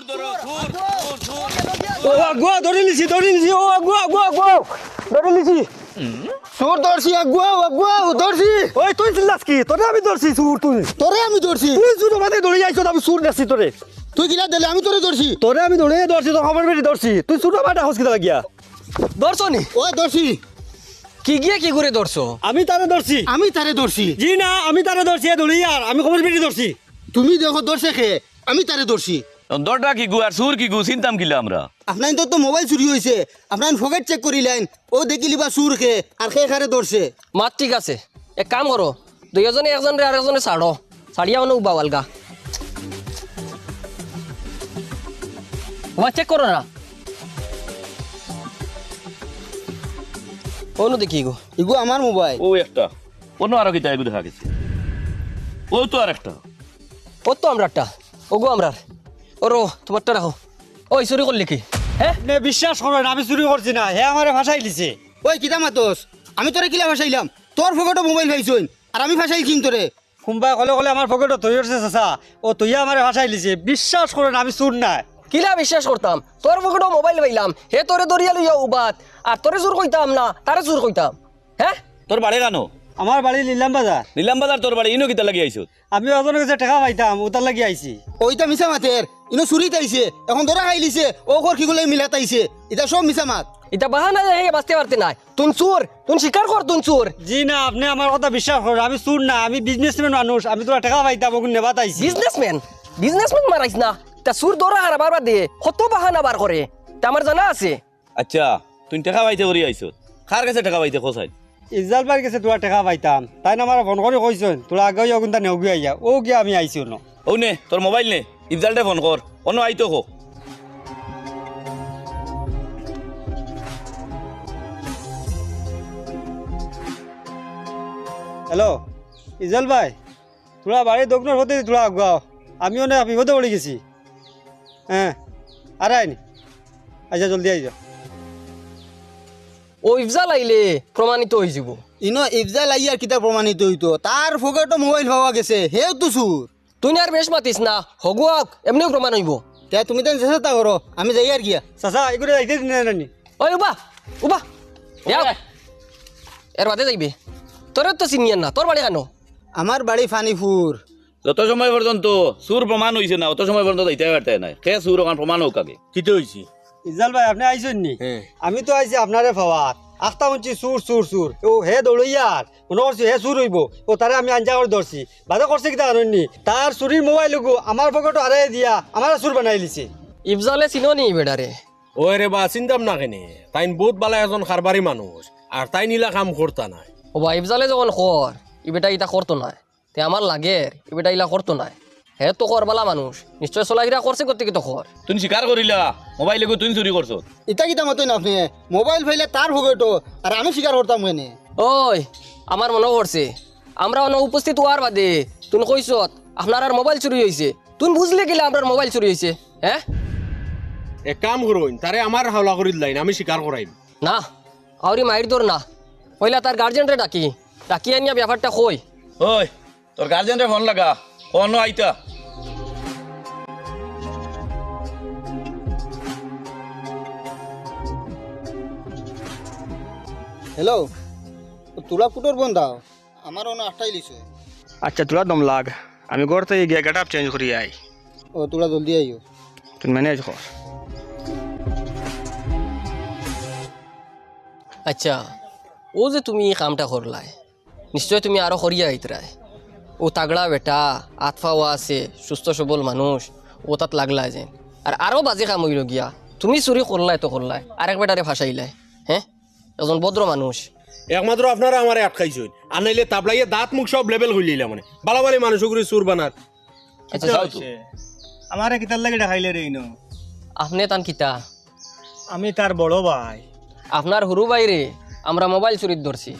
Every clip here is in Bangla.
সুর ধরো সুর সুর ও আগুয়া ধরে নিছি ও আগুয়া ধরে নিছি সুর ধরছি আগুয়া ধরছি। ওই তুই চিল্লাস কি তোরে আমি ধরছি সুর তোরে আমি ধরছি। তুই সুর মাঝে ধরে আইছো আমি সুর দেখছি তোরে তুই কিলা দিলে আমি তোরে ধরছি। তোরে আমি ধরে ধরছি তো খবর বেরি ধরছি তুই সুর মাঠে হস কিটা লাগিয়া ধরছো নি ওই ধরছি। কি গিয়ে কি করে ধরছো? আমি তারে ধরছি আমি তারে ধরছি। জি না আমি তারে ধরছি ধরি আর আমি খবর বেরি ধরছি তুমি দেখো ধরছে খে আমি তারে ধরছি। দরটা কি গু আর সুর কি গু চিন্তাম কিলা আমরা আপনার তো মোবাইল চুরি হয়েছে আপনার ফকেট চেক করিলেন ও দেখিলিবা সুর খে আর খে খারে ধরছে। মাত ঠিক আছে এক কাম করো দুইজনে একজনে আর একজনে ছাড়ো ছাড়িয়া মানে উবা আলগা চেক করো না অনু দেখি গো ইগো আমার মোবাইল। ও একটা অন্য আরো কিতা এগু দেখা গেছে ও তো আর একটা ও তো আমরারটা ওগো আমরার ওরো তোমারটা রাখো ওই চুরি করলি কি হ্যাঁ নে বিশ্বাস করেন আমি চুরি করছি না হে আমারে ভাষাই দিছে ওই কিতা মাতস আমি তোরে কিলা ফাঁসাইলাম তোর ফকেটও মোবাইল পাইছইন আর আমি ফাঁসাইছিম তোরে। কোনবাই কলে আমার পকেটত ধরে উঠছে চাচা ও তুই আমারে ভাষাই দিছে বিশ্বাস করেন আমি চুর নাই কিলা বিশ্বাস করতাম তোর পকেটও মোবাইল পাইলাম হে তোরে দরিয়া লইয়া উবাত আর তোরে চুর কইতাম না তারে চুর কইতাম হ্যাঁ তোর বাড়ি গানো আমার বাড়ি নিলাম বাজার নিলাম বাজার তোর বাড়ি ইনো কিতা লাগি আইছো আমি ওজনের কাছে টাকা পাইতাম ওটার লাগি আইছি ওইটা মিছা মাতের ইনো চুরি তাইছে এখন ধরা খাইলিছে ও ঘর কি গুলো মিলা তাইছে এটা সব মিছা মাত। এটা বাহানা হে বাঁচতে পারতে নাই তুন চোর তুন স্বীকার কর তুন চোর জি না আপনি আমার কথা বিশ্বাস করেন আমি চুর না আমি বিজনেসম্যান মানুষ আমি তোরা টাকা পাইতাম ওগুন নেবাত আইছি বিজনেসম্যান মারাইছ না তা চোর ধরা আর বারবার দিয়ে কত বাহানা বার করে তা আমার জানা আছে। আচ্ছা তুই টাকা পাইতে করি আইছো কার কাছে টাকা পাইতে কোসাই ইজাল বাড়ি গেছে তোরা টাকা পাইতাম তাই না আমার ফোন করে কইছেন তোরা আগে ওগুন তা নেও গিয়া আইয়া ও গিয়া আমি আইছি ন ও নে তোর মোবাইল নে ইফজালটে ফোন কর অন্য আইতো কো হ্যালো ইজাল ভাই তোরা বাড়ির দোকানের হতে তোরা আগুয়াও আমিও না বিপদে পড়ে গেছি হ্যাঁ আর আইনি আচ্ছা জলদি আই যাও ও ইফজাল আইলে প্রমাণিত হয়ে যাব। ইনো ইফজাল আইয়ার কিতা প্রমাণিত হইতো তার ফকেটও মোবাইল পাওয়া গেছে হেও তো সুর। তুই আর বেশ মাতিস না হগুয়াক এমনিও প্রমাণ হইব। তা তুমি তো চেষ্টা করো আমি যাই আর গিয়া। চাচা এগুলো যাইতে দিন নানি ওই উবা উবা এর বাদে যাইবে তোর তো চিনিয়ান না তোর বাড়ি কেন? আমার বাড়ি ফানিপুর। যত সময় পর্যন্ত সুর প্রমাণ হইছে না অত সময় পর্যন্ত যাইতে পারতে নাই কে সুর ওখান প্রমাণ হোক আগে কিতে হইছি ইজাল ভাই আপনি আইছেন নি আমি তো আইছি আপনারে ফাওয়াত আস্তা শুনছি সুর ও হে দৌড়ইয়ার মনে করছি হে সুর হইব ও তারে আমি আঞ্জা করে ধরছি বাদে করছে কিতা জানেননি তার চুরির মোবাইল আমার পকেটও হারাই দিয়া আমার সুর বানাই লিছে। ইফজালে চিনো নি বেডারে? ওই রে বা চিন্তাম না কেনে তাই বহুত বালা এজন খারবারি মানুষ আর তাই নিলা কাম করতা নাই। ও বা ইফজালে যখন কর ইবেটা ইটা করতো না তে আমার লাগে ইবেটা ইলা করতো না হে তো করবালা মানুষ নিশ্চয় চলাগিরা করছে করতে কি তো কর তুই স্বীকার করিলা মোবাইল এগু তুই চুরি করছো ইটা কিতা মতই না আপনি মোবাইল ফাইলে তার ফকেটও আর আমি স্বীকার করতাম কেনে। ওই আমার মনে পড়ছে আমরা অনুপস্থিত হওয়ার বাদে তুই কইস আপনার আর মোবাইল চুরি হয়েছে তুই বুঝলে কিলা আপনার মোবাইল চুরি হয়েছে হ্যাঁ? এক কাম করুন তারে আমার হাওলা করি দিলাইন আমি স্বীকার করাইম না আউরি মাইর দর না পয়লা তার গার্জেনরে ডাকি ডাকি আনিয়া ব্যাপারটা কই। ওই তোর গার্জেনরে ফোন লাগা অন্য আইতা হ্যালো তুলা ফুটোর বন্ধাও আমার অন্য আটটাই লিছে। আচ্ছা তোরা দম লাগ আমি ঘর থেকে গিয়ে গেট আপ চেঞ্জ করি আই ও তুলা জলদি আইও। তুই ম্যানেজ কর। আচ্ছা ও যে তুমি এই কামটা করলাই নিশ্চয় তুমি আরো করিয়া আইতরাই ও তাগড়া বেটা আতফাওয়া আছে সুস্থ সবল মানুষ ও তাত লাগলা যেন আর আরো বাজে কাম হইল গিয়া তুমি চুরি করলাই তো করলাই আরেক বেটারে ফাঁসাইলাই হ্যাঁ এজন ভদ্র মানুষ একমাত্র আপনারা আমারে আটকাইছেন আর নাইলে তাবলাইয়া দাঁত মুখ সব লেভেল হইলিলা মানে বালাবালি মানুষ করে সুর বানার। আচ্ছা যাও তো আমার কিতার লাগে দেখাইলে রে ইনো আপনি তান কিতা? আমি তার বড় ভাই। আপনার হুরু বাইরে আমরা মোবাইল চুরির ধরছি।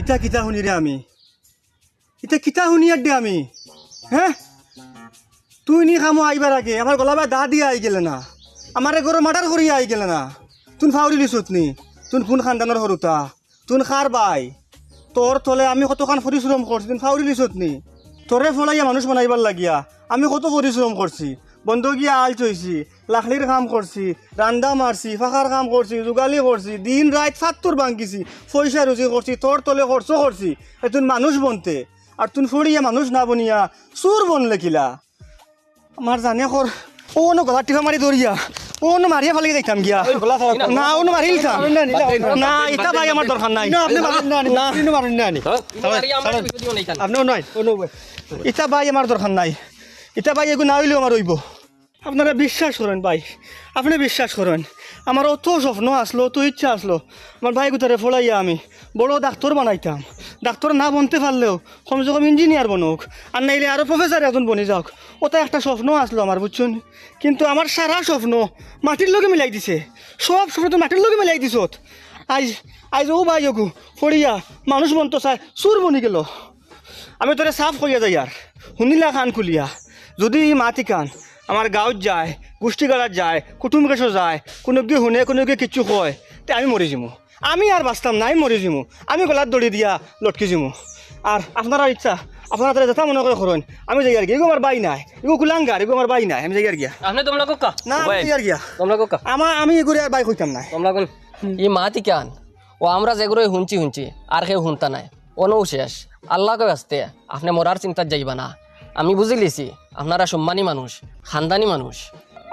ইটা কিতা শুনি রে আমি ইটা কিতা শুনি আর দে আমি হ্যাঁ তুই নি খামো আইবার আগে আমার গলা বা দা দিয়ে আই গেলে না আমার গরু মার্ডার করি আই গেলে না তুই ফাউরি লিছত নি তুই কোন খানদানোর সৰুতা তুই খার বাই তোর তলে আমি কতখান পরিশ্রম করছি তুই ফাউরি লিছত নি তোরে ফলাইয়া মানুষ বানাইবার লাগিয়া আমি কত পরিশ্রম করছি বন্ধু গিয়া আল চইছি লাখলির কাম করছি রান্দা মারছি ফাঁকার কাম করছি যোগালি করছি দিন রাত ৭০ ভাঙ্গিছি পয়সা রুজি করছি তোর তলে খরচ করছি তুই মানুষ বনতে আর তুই ফুড়িয়া মানুষ না বনিয়া চোর বনলে কিলা আমার জানে কর ওনো গলা টিফা মারি দৌড়িয়া ওনো মারিয়া ফালি দেখতাম গিয়া না ওনো মারি লিতাম না এটা ভাই আমার দরকার নাই আপনিও নয় এটা ভাই আমার দরকার নাই এটা ভাই এগুলো না হইলেও আমার হইব আপনারা বিশ্বাস করেন ভাই আপনি বিশ্বাস করেন আমার অত স্বপ্ন আসলো অত ইচ্ছা আসলো আমার ভাই গুতারে ফলাইয়া আমি বড় ডাক্তার বানাইতাম ডাক্তার না বনতে পারলেও কমসে কম ইঞ্জিনিয়ার বনুক আর নাইলে আরও প্রফেসর একজন বনে যাওক ওটা একটা স্বপ্ন আসলো আমার বুঝছেন কিন্তু আমার সারা স্বপ্ন মাটির লগে মিলাই দিছে সব স্বপ্ন তো মাটির লগে মিলাই দিছত আজ আজ ও ভাই ওগু ফড়িয়া মানুষ বনতো চাই চুর বনি গেল আমি তোরে সাফ করিয়া যাই আর শুনিলা কাণ খুলিয়া যদি মাতি কান আমার গাঁৱত যায় গোষ্ঠীগাড়াত যায় কুটুম কেশো যায় কোনো কি শুনে কোনো কি কিচ্ছু কয় তে আমি মরি যামো আমি আর বাঁচতাম না আমি মরি যামো আমি গলাত দড়ি দিয়া লটকি যামো আর আপনারা ইচ্ছা আপনারা তারা যেটা মনে করে করেন আমি যাই আর কি এগো আমার বাই নাই এগো কুলাঙ্গার এগো আমার বাই নাই আমি যাই আর গিয়া আপনি তোমরা কোকা না আমি যাই আর গিয়া তোমরা কোকা আমি এগুলো আর বাই হইতাম না তোমরা কোন ই মাতি কেন ও আমরা যেগুলো শুনছি আর কেউ শুনতা নাই অনও শেষ আল্লাহকে আসতে আপনি মরার চিন্তা যাইবা না আমি বুঝি লিছি আপনারা সম্মানী মানুষ খানদানি মানুষ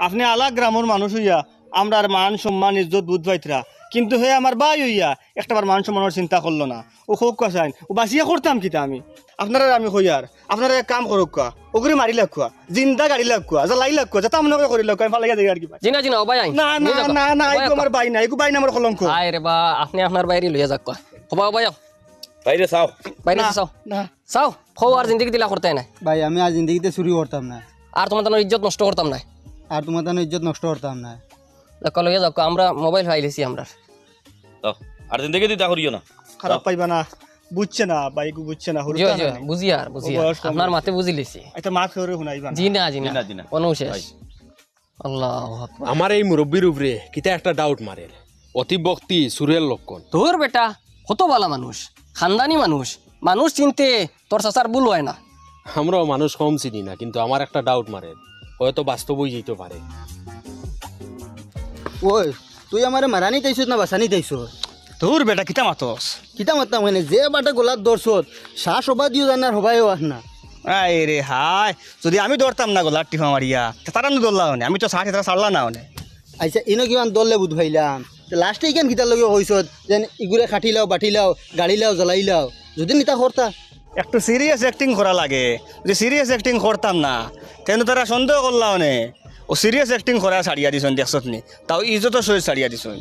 আপনি আলাগ গ্রামের মানুষ হইয়া আমরা আর মান সম্মান ইজ্জত বুধ পাইতরা কিন্তু হে আমার বাই হইয়া একটাবার মান সম্মানের চিন্তা করলো না ও খুব কাছাইন ও বাঁচিয়া করতাম কিতা আমি আপনারা আমি হইয়ার আপনারা এক কাম করুক কোয়া ওগুলি মারি লাগুয়া জিন্দা গাড়ি লাগুয়া জ্বালাই লাগুয়া যেটা মনে করে করি লাগুয়া আমি ভালো লাগে আর কি জিনা জিনা ও ভাই আইন না না না না এগো আমার বাই না এগো বাই না আমার কলঙ্ক আয় রে বা আপনি আপনার বাইরে লইয়া যাক কয় হবা ভাই বাইরে চাও বাইরে চাও না চাও ফৌ আর জিন্দগি দিলা করতে নাই ভাই আমি আর জিন্দগিতে চুরি করতাম না আর তোমার তোমার ইজ্জত নষ্ট করতাম না আর তোমার তো ইজ্জত নষ্ট করতাম না লইয়া যাক আমরা মোবাইল ফাইলেছি আমরা যাও আর জিন্দগি দিতে করিও না খারাপ পাইবা না বুঝছে না বাইকু বুঝছে না জি জি বুঝি আর আপনার মাতে বুঝি লিছি এটা মাত করে শুনাইবা জি না জিনা, জিনা। কোনো শেষ আল্লাহু আকবার আমার এই মুরব্বীর উপরে কিতা একটা ডাউট মারে অতিভক্তি সুরের লক্ষণ তোর বেটা কত ভালো মানুষ খানদানি মানুষ মানুষ চিনতে তোর চাচার ভুল হয় না আমরাও মানুষ কম চিনি না কিন্তু আমার একটা ডাউট মারে হয়তো বাস্তবই যেতে পারে ওই তুই আমারে মারানি তাইছত না বাসানি তাইছত তোর বেটা কিতা মাতস কিতা মারতাম মানে যে বাটা গোলাত দর্শত শ্বাস হবা দিও জানার হবাইও আস না আই রে হাই যদি আমি দৌড়তাম না গো লাঠি মারিয়া তারা দৌড়লা হনে আমি তো ষাট তারা ছাড়লা না হনে আচ্ছা ইনো কিমান দললে বুধ ভাইলাম লাস্টে ইখান কিতার লগে হইছত যেন ইগুরে খাটি লাও বাটি লাও গাড়ি লাও জ্বলাই লাও যদি নিতা করতা একটু সিরিয়াস অ্যাক্টিং করা লাগে যদি সিরিয়াস অ্যাক্টিং করতাম না তেন তারা সন্দেহ করলা হনে ও সিরিয়াস অ্যাক্টিং করা ছাড়িয়া দিছন দেখছত নি তাও ইজ্জত সহিত ছাড়িয়া দিছন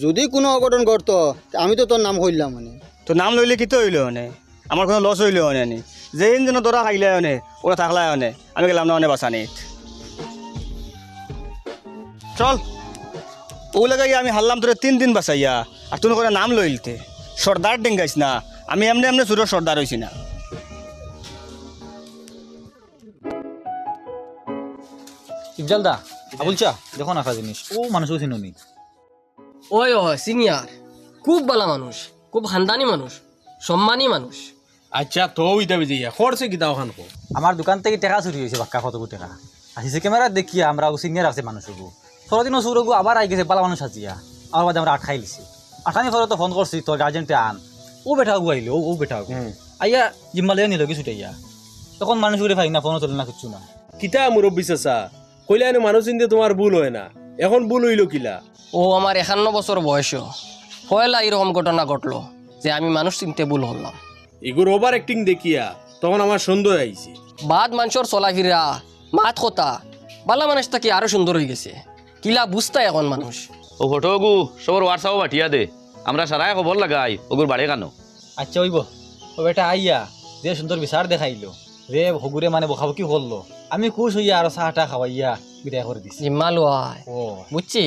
যদি কোনো অঘটন করতো আমি তো তোর নাম কইলাম মানে তো নাম লইলে কি তো হইলে হনে আমার কোনো লস হইলে হনে নি যে যেন দরা খাইলে হনে ওরা থাকলা হনে আমি গেলাম না হনে বাসানিত চল ও লাগাই আমি হারলাম তোরে 3 দিন বাসাইয়া আর তুমি করে নাম লইলতে সর্দার ডেঙ্গাইস না আমি এমনি এমনি সুরের সর্দার হইছি না ইফজাল দা আবুলচা দেখো না একটা জিনিস ও মানুষও চিনুনি ওই সিনিয়র খুব ভালো মানুষ খুব খানদানি মানুষ সম্মানী মানুষ আচ্ছা তো ইটা বুঝিয়া খরচে কিতা ওখান কো আমার দোকান থেকে টাকা চুরি হয়েছে বাক্কা কতগু টাকা আসিছে ক্যামেরা দেখিয়া আমরা সিনিয়র আছে মানুষগু সরদিনও চুরগু আবার আই গেছে বালা মানুষ সাজিয়া আমার বাদে আমরা আটকাই লিছি আঠানি ফলে তো ফোন করছি তোর গার্জেনটা আন ও বেটা গু আইলো ও বেটা গু আইয়া জিম্মালে নিল কি ছুটাইয়া তখন মানুষ ঘুরে ফাই না ফোনও চলে না কিচ্ছু না কিতা মুরব্বী চাচা কইলে আনি মানুষ চিনতে তোমার ভুল হয় না এখন ভুল হইল কিলা ও আমার 51 বছর বয়স পয়লা এরকম ঘটনা ঘটলো যে আমি মানুষ চিনতে ভুল হলাম এগুর ওভার অ্যাক্টিং দেখিয়া তখন আমার সন্দেহ আইছে বাদ মানুষের চলাফেরা মাত কথা বালা মানুষ থাকি আরো সুন্দর হয়ে গেছে কিলা বুঝতা এখন মানুষ ও ফটো গু সবার হোয়াটসঅ্যাপে পাঠিয়া দে আমরা সারাই খবর লাগাই ওগুর বাড়ি কানো আচ্ছা ওইব ও বেটা আইয়া যে সুন্দর বিচার দেখাইলো যে হগুরে মানে বকাবকি করলো আমি খুশ হইয়া আর চাহটা খাওয়াইয়া বিদায় করে দিছি জিম্মা লোয়াই ও বুঝছি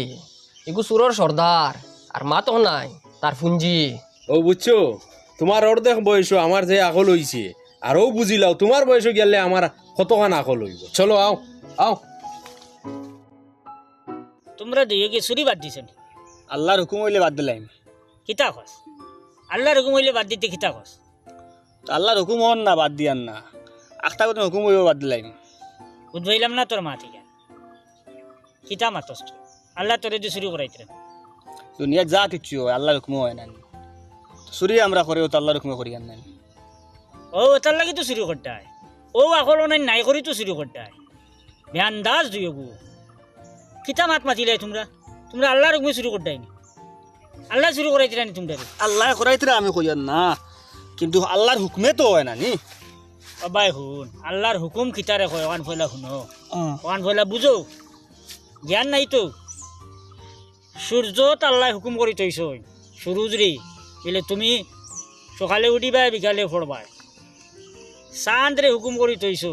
এগু সুরর সর্দার আর মা তো নাই তার ফুঞ্জি ও বুঝছো তোমার অর্ধেক বয়স আমার যে আকল হইছে আর ও বুঝিলাও তোমার বয়স গেলে আমার কতখান আকল হইব চলো আও আও তোমরা দুইও কি চুরি বাদ দিছ নি আল্লাহর হুকুম হইলে বাদ দিলাম কিতা কস আল্লাহর হুকুম হইলে বাদ দিতে কিতা কস তো আল্লাহর হুকুম হন না বাদ দিয়ান না আখটা কথা হুকুম হইব বাদ দিলাম বুঝবাইলাম না তোর মা থেকে কিতা মাতস তুই আল্লাহ তোরে দিয়ে চুরি করাইতে দুনিয়া যা কিচ্ছু হয় আল্লাহর হুকুম হয় না চুরি আমরা করেও তো আল্লাহর হুকুমে করি আর নাই ও তার লাগি তো চুরি করতে হয় ও আকল নাই করি তো চুরি করতে হয় বেআন্দাজ দুই গু কিতা মাত মাতিলে তোমরা তোমরা আল্লাহর হুকুমে চুরি করতে হয়নি আল্লাহ চুরি করাইতে রানি তোমরা আল্লাহ করাইতে আমি কই আর না কিন্তু আল্লাহর হুকুমে তো হয় না নি বাই শুন আল্লাহর হুকুম কিতারে কয় ওয়ান ফয়লা শুনো ওয়ান ফয়লা বুঝো জ্ঞান নাই তো সূর্যত আল্লাহ হুকুম করি তৈছ সূরজ রে বলে তুমি সকালে উঠিবা বিকালে ফোড়বা চাঁদ রে হুকুম করি তৈছ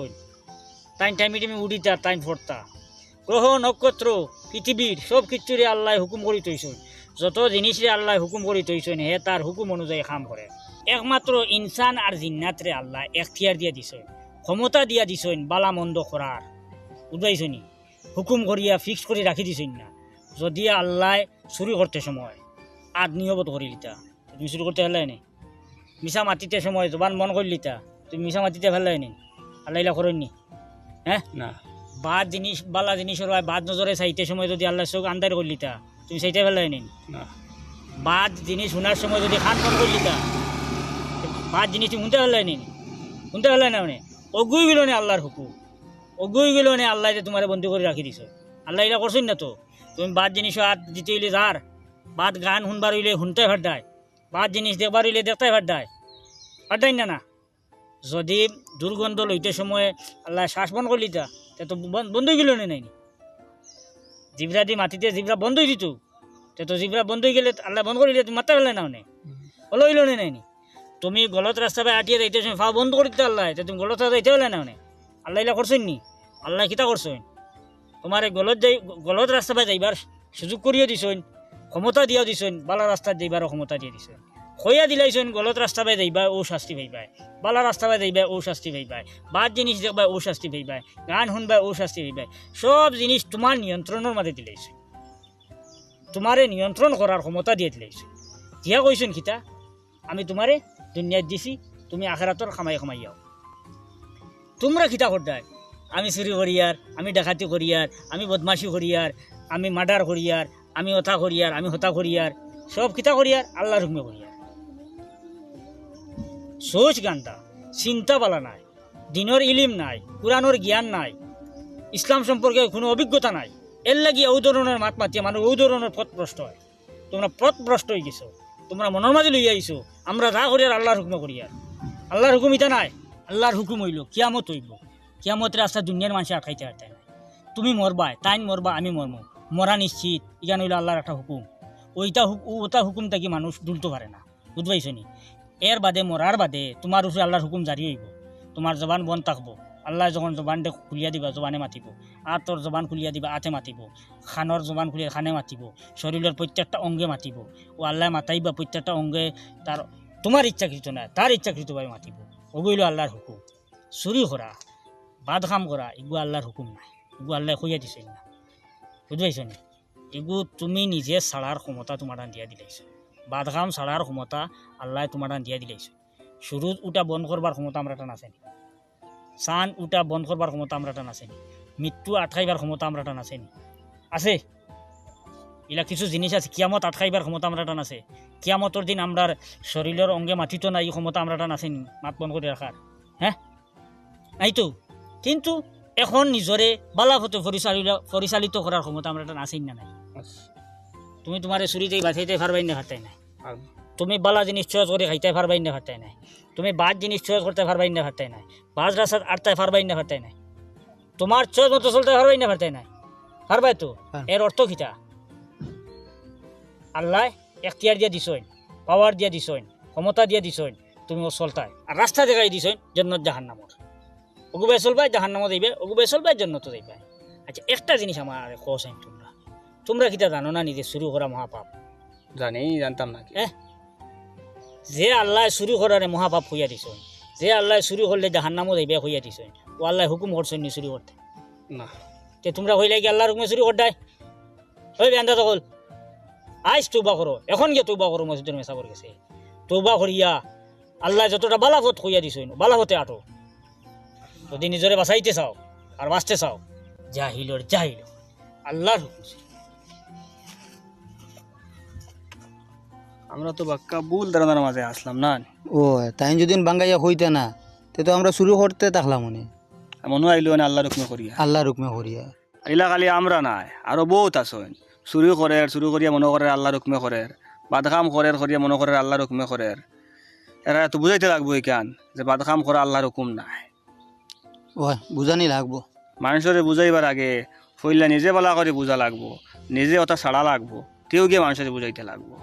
টাইম টাইমে তুমি উঠিতা টাইম ফোড়তা গ্রহ নক্ষত্র পৃথিবীর সব কিছুরে আল্লাহ হুকুম করি তৈছ যত জিনিসরে আল্লাহ হুকুম করি তৈছ হে তার হুকুম অনুযায়ী কাম করে একমাত্র ইনসান আর জিন্নাতরে আল্লাহ এখতিয়ার দিয়া দিছেন ক্ষমতা দিয়া দিছেন বালা মন্দ করার বুঝাইছনি হুকুম করিয়া ফিক্স করে রাখি দিছেন না যদি আল্লাহ চুরি করতে সময় আদ নিয়বত করি লিতা তুমি চুরি করতে ফেলাই নি মিশা মাতিতে সময় জবান মন করি লিতা তুমি মিশা মাতিতে ফেলাই নি আল্লাহ ইলা করেননি হ্যাঁ না বাদ জিনিস বালা জিনিসের বাদ নজরে চাইতে সময় যদি আল্লাহ চোখ আন্দার করে লিতা তুমি চাইতে ফেলাই নি না বাদ জিনিস শোনার সময় যদি খান ফোন করে লিতা বাদ জিনিস তুমি শুনতে ফেলাই নি শুনতে ফেলাই না মানে অগুই গেল নে আল্লাহর হুকুম অগুই গেল নে আল্লাহ যে তোমার বন্দি করে রাখি দিছ আল্লাহ এটা করছেন না তো তুমি বাদ জিনিস হাত দিতে হইলে যার বাদ গান শুনবার হইলে শুনতে ফাটায় বাদ জিনিস দেখবার হইলে দেখতে ফাটায় ফাটাই না না যদি দুর্গন্ধ লইতে সময় আল্লাহ শ্বাস বন্ধ করলি তা তো বন্ধ হয়ে গেল নাই জিবরা দি মাটিতে জিবরা বন্ধ হয়ে দিত তো জিবরা বন্ধ হয়ে গেলে আল্লাহ বন্ধ করে দিলে তুমি মারতে পারলে না নে হলো হইল নাই তুমি গলত রাস্তা পাই আটিয়ে যাইতে সময় ফা বন্ধ করে দিতে আল্লাহ তুমি গলত রাস্তা যাইতে পারলে না আল্লাহ এলা করছেন নি আল্লাহ কিতা করছেন তোমার গলত রাস্তা পাই যাইবার সুযোগ করিয়ে দিছেন ক্ষমতা দিয়া দিছেন বালা রাস্তা যাইবারও ক্ষমতা দিয়ে দিছেন খইয়া দিলাইছেন গলত রাস্তা পাই যাইবা ও শাস্তি পাইবাই বালা রাস্তা পাই যাইবা ও শাস্তি পাইবাই বাদ জিনিস দেখবা ও শাস্তি পাইবাই গান শুনবা ও শাস্তি পাইবাই সব জিনিস তোমার নিয়ন্ত্রণের মাঝে দিলাইছে তোমারে নিয়ন্ত্রণ করার ক্ষমতা দিয়ে দিলাইছে দিয়া কইছেন কিতা আমি তোমারে দুনিয়াত দিছি তুমি আখেরাতর খামাই খামাইয়াও তোমরা খিতা করদায় আমি চুরি করিয়ার আমি ডাকাতি করিয়ার আমি বদমাশি করিয়ার আমি মার্ডার করিয়ার আমি ওথা করিয়ার আমি হতা করিয়ার সব খিতা করিয়ার আল্লাহর হুকুমে করিয়ার সোচ গান্তা চিন্তা বালা নাই দিনের ইলিম নাই কোরআনের জ্ঞান নাই ইসলাম সম্পর্কে কোনো অভিজ্ঞতা নাই এর লাগি ও ধরনের মাত মাতিয়ে মানুষ ও ধরনের পথভ্রষ্ট হয় তোমরা পথভ্রষ্ট হয়ে গেছো তোমরা মনের মাঝে লইয়া আইছো আমরা যা করিয়ার আল্লাহর হুকুমে করিয়ার আল্লাহর হুকুম ইটা নাই আল্লাহর হুকুম হইল কিয়ামত হইব কিয়ামতের রাস্তা দুনিয়ার মানুষে আটকাইতে আটকায় না তুমি মরবা তাইন মরবা আমি মরমো মরা নিশ্চিত ইখান হইল আল্লাহর একটা হুকুম ওটা হুকুমটা কি মানুষ দুলতে পারে না বুঝবাইছ নি এর বাদে মরার বাদে তোমার উপরে আল্লাহর হুকুম জারি হইব তোমার জবান বন্ধ থাকবো আল্লাহ যখন জবানটা খুলিয়া দিবা জবানে মাতিব আতর জবান খুলিয়া দিবা আতে মাতিব খানৰ জবান খুলিয়া খানে মাতিব শরীরের প্রত্যেকটা অঙ্গে মাতিব ও আল্লাহ মাতাইবা প্রত্যেকটা অঙ্গে তার তোমার ইচ্ছাকৃত না তার ইচ্ছাকৃতভাবে মাতিব ওগুলো আল্লাহর হুকুম চুরি করা বাদ কাম করা এগুলো আল্লাহর হুকুম নাই এগুলো আল্লাহ কইয়া দিছে না বুঝবাইছ নি এগুলো তুমি নিজে ছাড়ার ক্ষমতা তোমার দিয়া দিলাইছ বাদ কাম ছাড়ার ক্ষমতা আল্লাহ তোমার দিয়া দিলাইছ সুরুজ উঠা বন্ধ করবার ক্ষমতা আমরা টান আছে নি চান উঠা বন্ধ করবার ক্ষমতা আমরা টান আছে নি মৃত্যু আটকাইবার ক্ষমতা আমরা টান আছে নি আছে এলা কিছু জিনিস আছে কিয়ামত আটকাইবার ক্ষমতা আমরা টান আছে কিয়ামতর দিন আমরা শরীরের অঙ্গে মাথিত না এই ক্ষমতা আমরা টান আছে নি মাত বন্ধ করে রাখার হ্যাঁ নাই তো কিন্তু এখন নিজরে বালাফতে পরিচালিত করার ক্ষমতা আমরা টান আছেই না নাই তুমি তোমার চুরিতে বাঁচাইতে পারবাই না খাতাই নাই তুমি বালা জিনিস চয়েস করে খাইতে পারবাই না খাতাই নাই তুমি বাদ জিনিস চয়েস করতে পারবাই না খাতাই নাই বাজ রাস্তাত আটতে পারবাই না খাতাই নাই তোমার চয়েস মতো চলতে পারবাই না খাতাই নাই পারবাই তো এর অর্থ খিতা আল্লাহ এখতিয়ার দিয়া দিছইন পাওয়ার দিয়া দিছইন ক্ষমতা দিয়া দিছইন তুমি ও চলতাই আর রাস্তা দেখাই দিছইন জন্নত জাহান্নামর ওগুবাই চলবাই জাহান্নামত যাইবে ওগুবাই চলবাই জন্নত যাইবাই আচ্ছা একটা জিনিস আমার কোসাইন তোমরা কিতা জানো না নিজে শুরু করা মহাপাপ জানতাম না যে আল্লাহ চুরি করারে মহাপাপ হইয়া দিছ যে আল্লাহ চুরি করলে জাহান্নামও যাইবে হইয়া দিছ ও আল্লাহ হুকুম করছেন নি চুরি করতে না তে তোমরা হইলে কি আল্লাহর হুকুমে চুরি করতাই ওই বেন্দা তকল আইস তৌবা করো এখন গিয়ে তৌবা করো মসজিদের মেসাবর গেছে তৌবা করিয়া আল্লাহ যতটা বালাফত হইয়া দিছ বালাফতে আটো যদি নিজরে বাঁচাইতে চাও আর বাঁচতে চাও জাহিল আল্লাহর হুকুম ছিল। আমরা তো বাক্কা ভুল ধারণার মাঝে আসলাম না ও তাই যদি বাঙ্গাইয়া হইতে না তে তো আমরা শুরু করতে থাকলাম মনে মনে আইলো না আল্লাহ রকমে করিয়া আল্লাহ রুকমে করিয়া এলা খালি আমরা নাই আরো বহুত আছেন চুরি করিয়া মনে করে আল্লাহ রকমে করে বাদকাম করিয়া মনে করে আল্লাহ রকমে করে এরা তো বুঝাইতে লাগবো কেন যে বাদকাম করা আল্লাহর হুকুম নাই। ও বুঝানি লাগবো। মানুষের বুঝাইবার আগে ফইলা নিজে বলা করে বুঝা লাগবো, নিজে ওটা ছাড়া লাগবো, তেও গিয়ে মানুষের বুঝাইতে লাগবো।